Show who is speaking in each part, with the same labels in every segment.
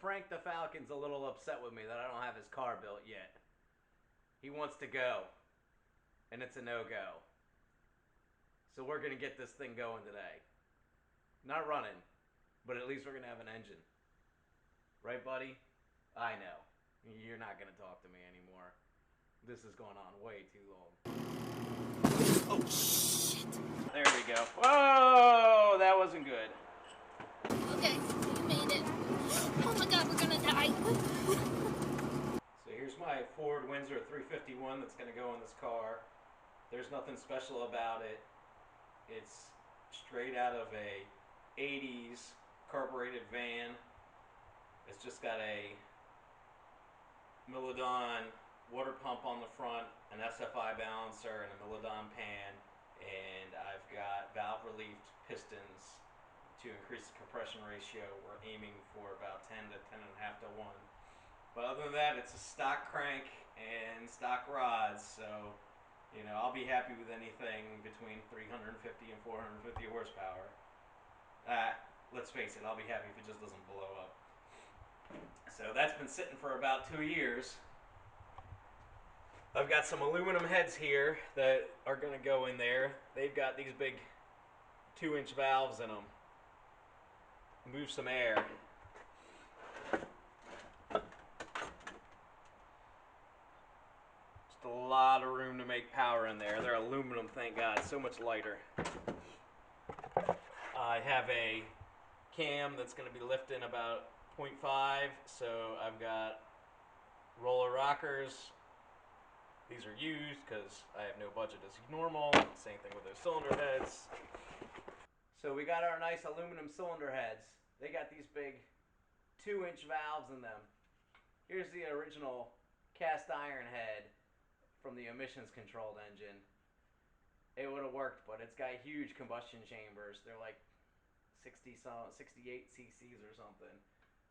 Speaker 1: Frank the Falcon's a little upset with me that I don't have his car built yet. He wants to go, and it's a no-go. So we're gonna get this thing going today. Not running, but at least we're gonna have an engine. Right, buddy? I know. You're not gonna talk to me anymore. This is going on way too long. Oh, shit. There we go. Whoa, that wasn't good.
Speaker 2: Okay, you made it. Oh my god, we're gonna die.
Speaker 1: So here's my Ford Windsor 351 that's gonna go in this car. There's nothing special about it. It's straight out of a 80s carbureted van. It's just got a Milodon water pump on the front, an SFI balancer, and a Milodon pan, and I've got valve relieved pistons to increase the compression ratio. We're aiming for about 10 to 10.5 to 1. But other than that, it's a stock crank and stock rods, so you know, I'll be happy with anything between 350 and 450 horsepower. Let's face it, I'll be happy if it just doesn't blow up. So that's been sitting for about 2 years. I've got some aluminum heads here that are going to go in there. They've got these big 2-inch valves in them. Move some air. Just a lot of room to make power in there. They're aluminum, thank God. So much lighter. I have a cam that's going to be lifting about 0.5, so I've got roller rockers. These are used because I have no budget as normal. Same thing with those cylinder heads. So we got our nice aluminum cylinder heads. They got these big 2-inch valves in them. Here's the original cast iron head from the emissions controlled engine. It would have worked, but it's got huge combustion chambers. They're like 68 cc's or something,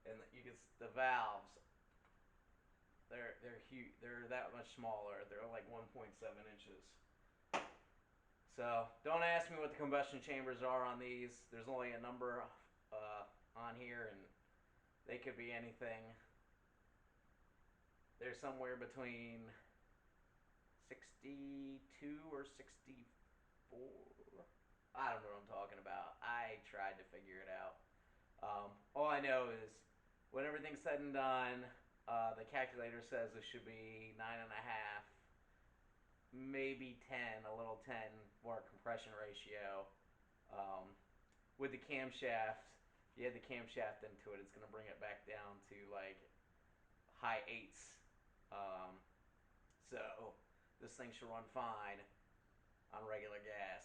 Speaker 1: and you can the valves. They're huge. They're that much smaller. They're like 1.7 inches. So don't ask me what the combustion chambers are on these. There's only a number on here, and they could be anything. They're somewhere between 62 or 64. I don't know what I'm talking about. I tried to figure it out. All I know is when everything's said and done, the calculator says it should be 9.5, maybe 10, a little 10 more compression ratio. With the camshaft, if you add the camshaft into it, it's going to bring it back down to like high 8s. So this thing should run fine on regular gas,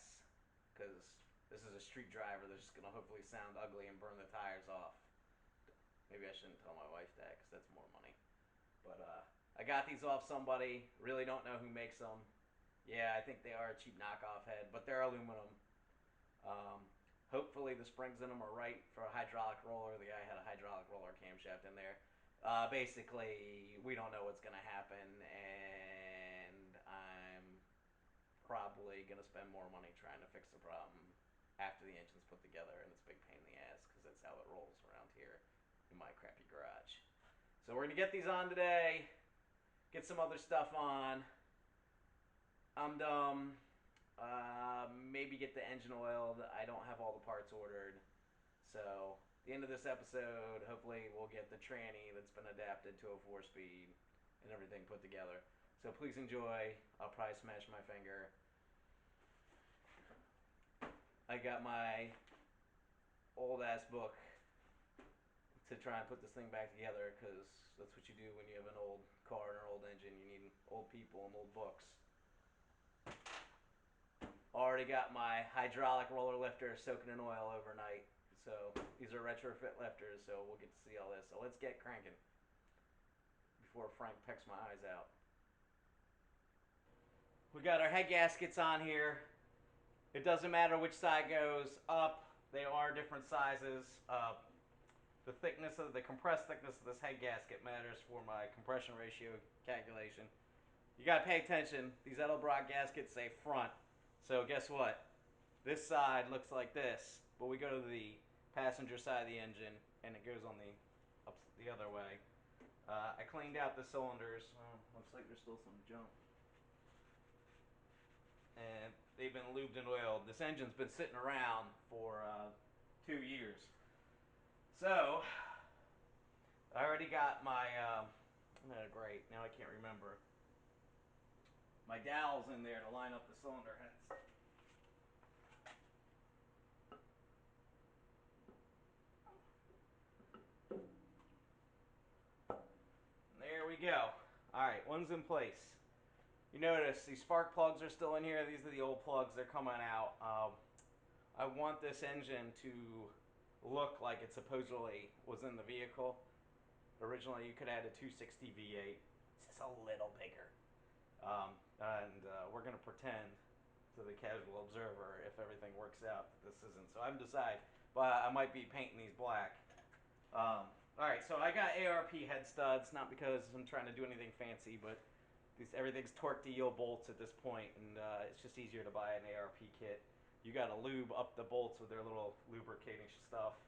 Speaker 1: because this is a street driver that's just going to hopefully sound ugly and burn the tires off. Maybe I shouldn't tell my wife that, because that's more money. But I got these off somebody. Really don't know who makes them. Yeah, I think they are a cheap knockoff head, but they're aluminum. Hopefully the springs in them are right for a hydraulic roller. The guy had a hydraulic roller camshaft in there. Basically, we don't know what's going to happen, and I'm probably going to spend more money trying to fix the problem after the engine's put together, and it's a big pain in the ass because that's how it rolls around here in my crappy garage. So we're going to get these on today, get some other stuff on. I'm dumb. Maybe get the engine oiled. I don't have all the parts ordered. So at the end of this episode, hopefully we'll get the tranny that's been adapted to a 4-speed and everything put together. So please enjoy. I'll probably smash my finger. I got my old ass book to try and put this thing back together, because that's what you do when you have an old car and an old engine. You need old people and old books. Already got my hydraulic roller lifter soaking in oil overnight. So these are retrofit lifters, so we'll get to see all this. So let's get cranking before Frank pecks my eyes out. We got our head gaskets on here. It doesn't matter which side goes up. They are different sizes. The thickness of the compressed thickness of this head gasket matters for my compression ratio calculation. You gotta pay attention. These Edelbrock gaskets say front. So guess what? This side looks like this, but we go to the passenger side of the engine, and it goes on the other I cleaned out the cylinders. Looks like there's still some junk. And they've been lubed and oiled. This engine's been sitting around for 2 years. So, I already got my, great, now I can't remember. My dowels in there to line up the cylinder heads. There we go. Alright, one's in place. You notice these spark plugs are still in here. These are the old plugs. They're coming out. I want this engine to look like it supposedly was in the vehicle. Originally, you could add a 260 V8. It's just a little bigger. We're going to pretend to the casual observer, if everything works out, that this isn't. So I haven't decided, but I might be painting these black. Alright, so I got ARP head studs, not because I'm trying to do anything fancy, but everything's torque to yield bolts at this point, and it's just easier to buy an ARP kit. You got to lube up the bolts with their little lubricating stuff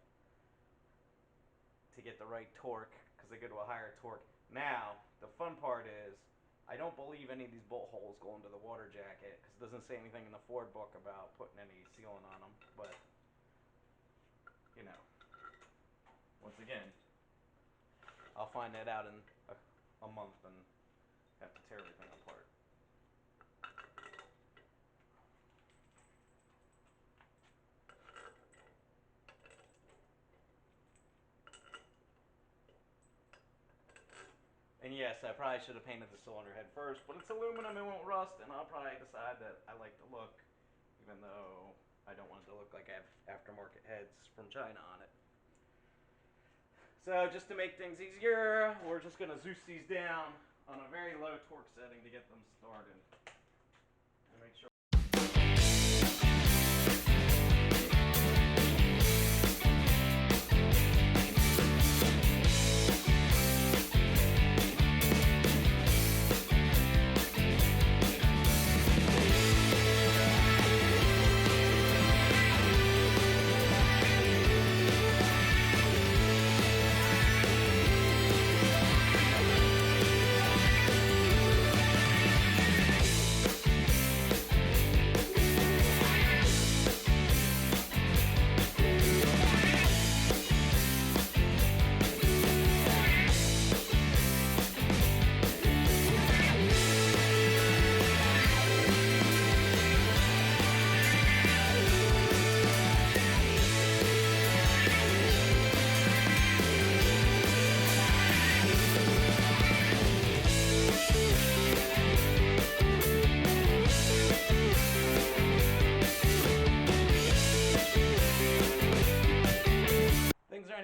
Speaker 1: to get the right torque, because they go to a higher torque. Now, the fun part is, I don't believe any of these bolt holes go into the water jacket, because it doesn't say anything in the Ford book about putting any sealant on them, but, you know, once again, I'll find that out in a month and have to tear everything apart. And yes, I probably should have painted the cylinder head first, but it's aluminum, it won't rust, and I'll probably decide that I like the look, even though I don't want it to look like I have aftermarket heads from China on it. So just to make things easier, we're just going to Zeus these down on a very low torque setting to get them started. And make sure.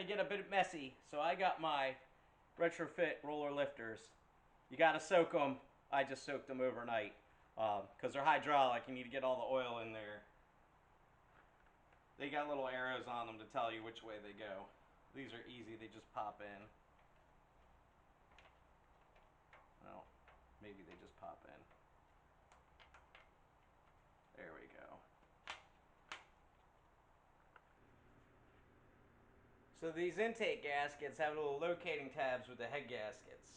Speaker 1: Get a bit messy, so I got my retrofit roller lifters. You gotta soak them. I just soaked them overnight because they're hydraulic. You need to get all the oil in there. They got little arrows on them to tell you which way they go. These are easy, they just pop in. Well, maybe they just pop in. There we go. So these intake gaskets have little locating tabs with the head gaskets.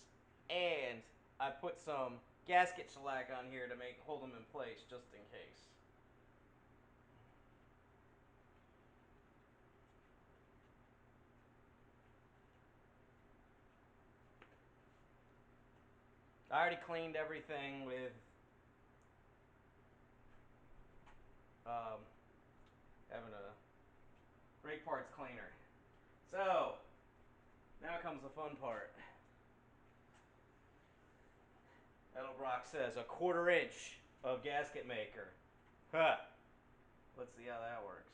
Speaker 1: And I put some gasket shellac on here to hold them in place just in case. I already cleaned everything with having a brake parts cleaner. So, now comes the fun part. Edelbrock says a 1/4 inch of gasket maker. Huh. Let's see how that works.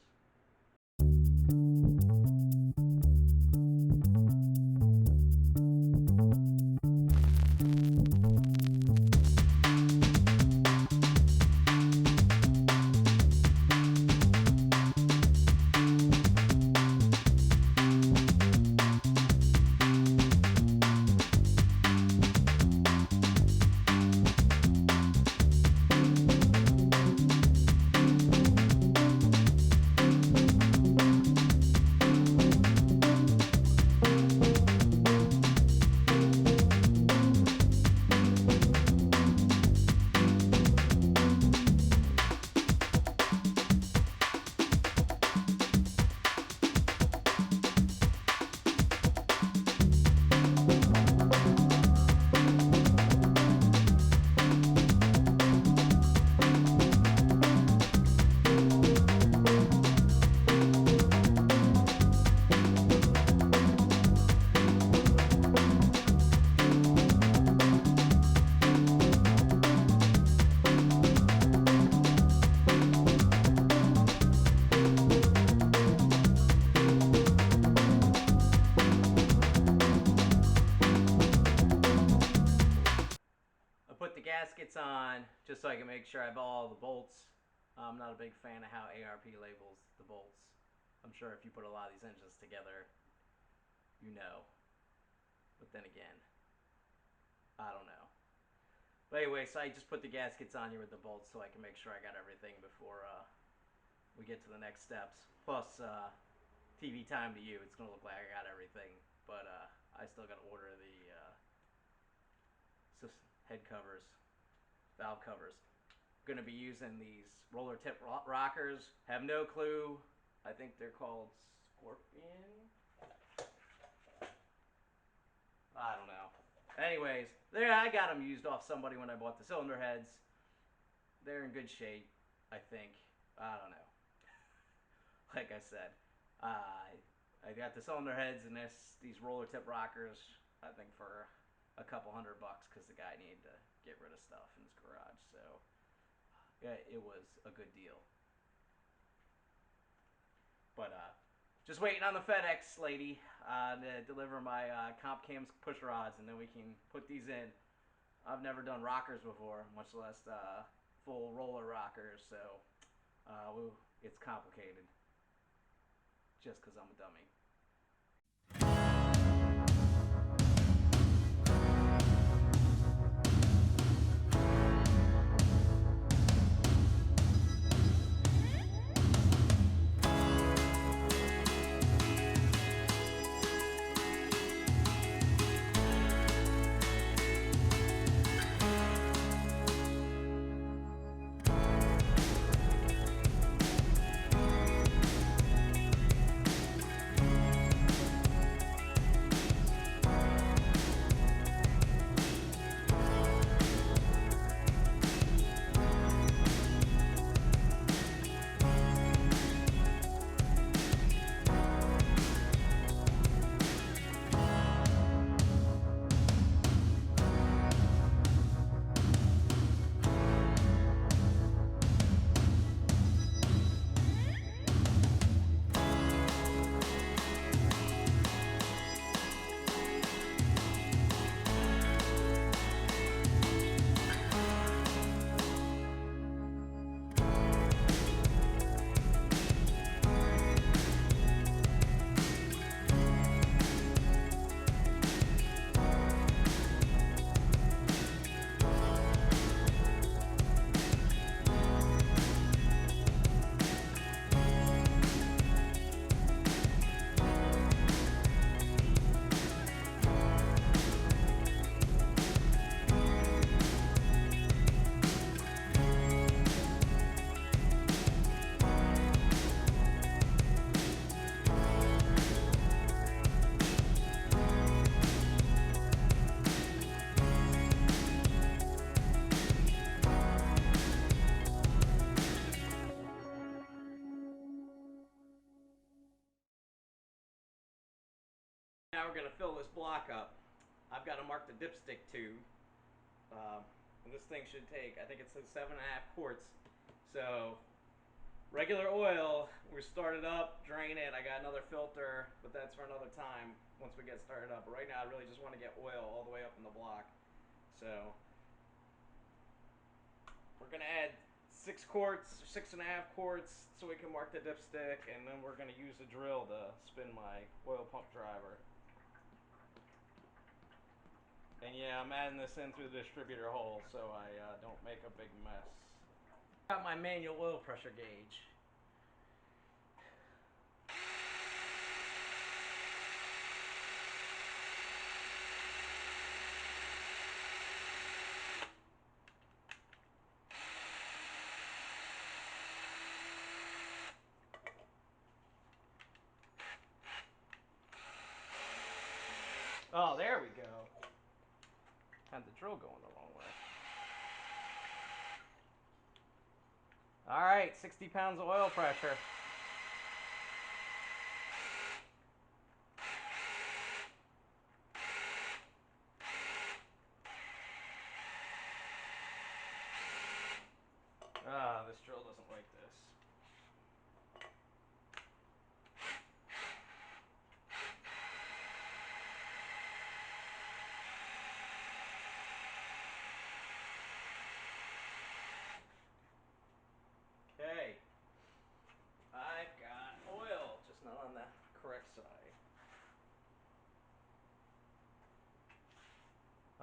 Speaker 1: gaskets on just so I can make sure I have all the bolts. I'm not a big fan of how ARP labels the bolts. I'm sure if you put a lot of these engines together, you know. But then again, I don't know. But anyway, so I just put the gaskets on here with the bolts so I can make sure I got everything before we get to the next steps. Plus, TV time to you, it's going to look like I got everything. But I still got to order the head covers, valve covers. Going to be using these roller tip rockers. Have no clue. I think they're called Scorpion. I don't know. Anyways, there I got them used off somebody when I bought the cylinder heads. They're in good shape, I think. I don't know. Like I said, I got the cylinder heads and these roller tip rockers. I think for a couple $100 because the guy needed to get rid of stuff in his garage. So yeah, it was a good deal. But just waiting on the FedEx lady to deliver my comp cams push rods, and then we can put these in. I've never done rockers before, much less full roller rockers, so it's complicated. Just because I'm a dummy. Now we're going to fill this block up. I've got to mark the dipstick tube. And this thing should take, I think it says 7.5 quarts. So regular oil, we start it up, drain it. I got another filter, but that's for another time once we get started up. But right now I really just want to get oil all the way up in the block. So we're going to add 6 quarts, 6.5 quarts so we can mark the dipstick, and then we're going to use the drill to spin my oil pump driver. And yeah, I'm adding this in through the distributor hole so I don't make a big mess. Got my manual oil pressure gauge. Oh, there we go. Had the drill going the wrong way. Alright, 60 pounds of oil pressure. This drill doesn't like this.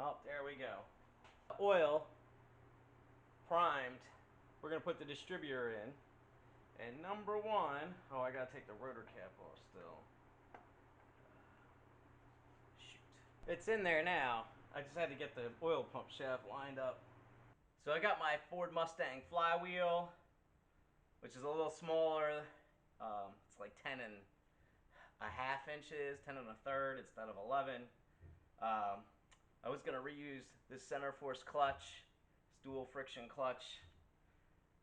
Speaker 1: Oh, there we go. Oil primed. We're gonna put the distributor in. And number one, oh, I gotta take the rotor cap off still. Shoot. It's in there now. I just had to get the oil pump shaft lined up. So I got my Ford Mustang flywheel, which is a little smaller. It's like 10.5 inches, 10 1/3 instead of 11. I was gonna reuse this center force clutch, this dual friction clutch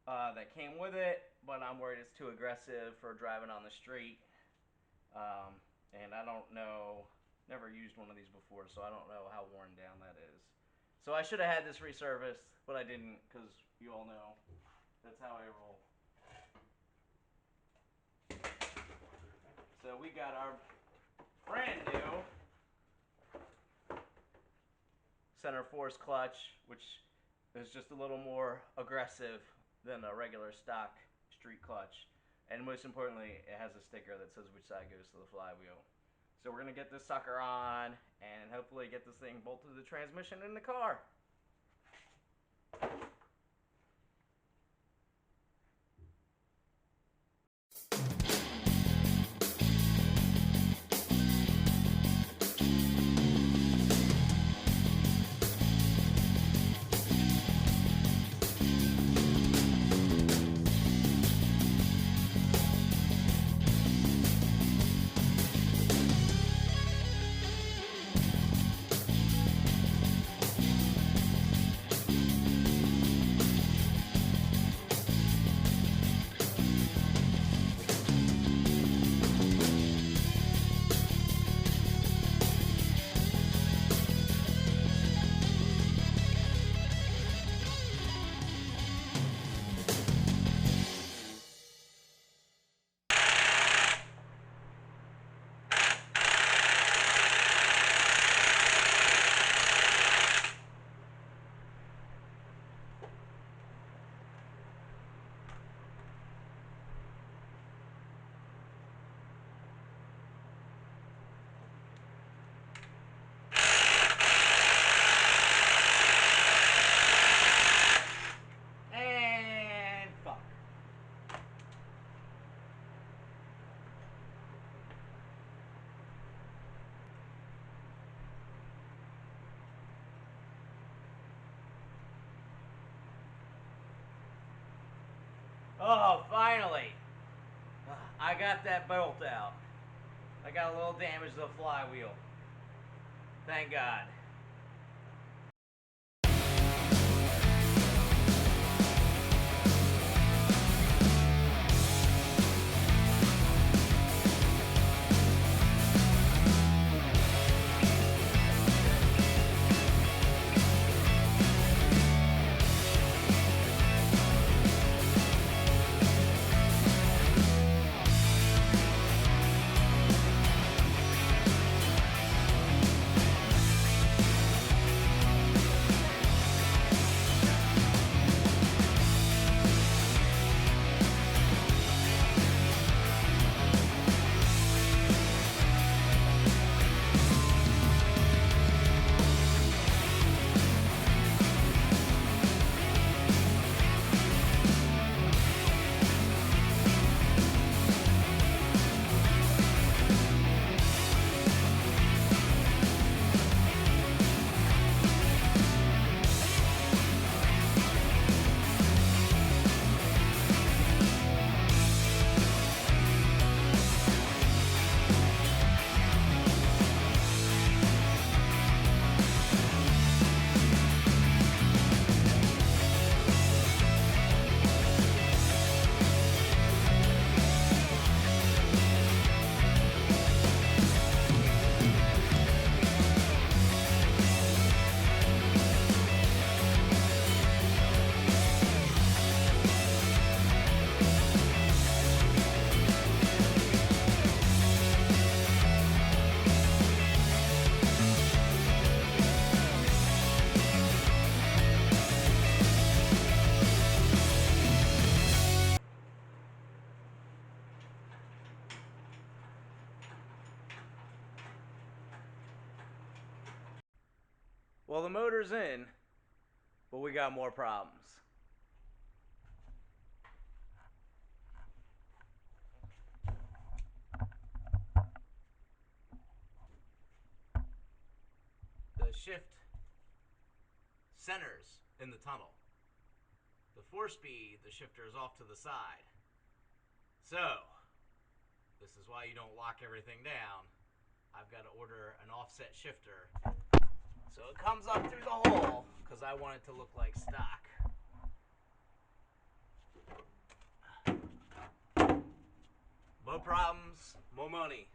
Speaker 1: that came with it, but I'm worried it's too aggressive for driving on the street. And I don't know, never used one of these before, so I don't know how worn down that is. So I should have had this resurfaced, but I didn't, because you all know that's how I roll. So we got our brand new center force clutch, which is just a little more aggressive than a regular stock street clutch. And most importantly, it has a sticker that says which side goes to the flywheel. So we're gonna get this sucker on and hopefully get this thing bolted to the transmission in the car. And fuck. Oh, finally! I got that bolt out. I got a little damage to the flywheel. Thank God. Well, the motor's in, but we got more problems. The shift centers in the tunnel. The 4-speed, the shifter is off to the side. So, this is why you don't lock everything down. I've got to order an offset shifter so it comes up through the hole because I want it to look like stock. More problems, more money.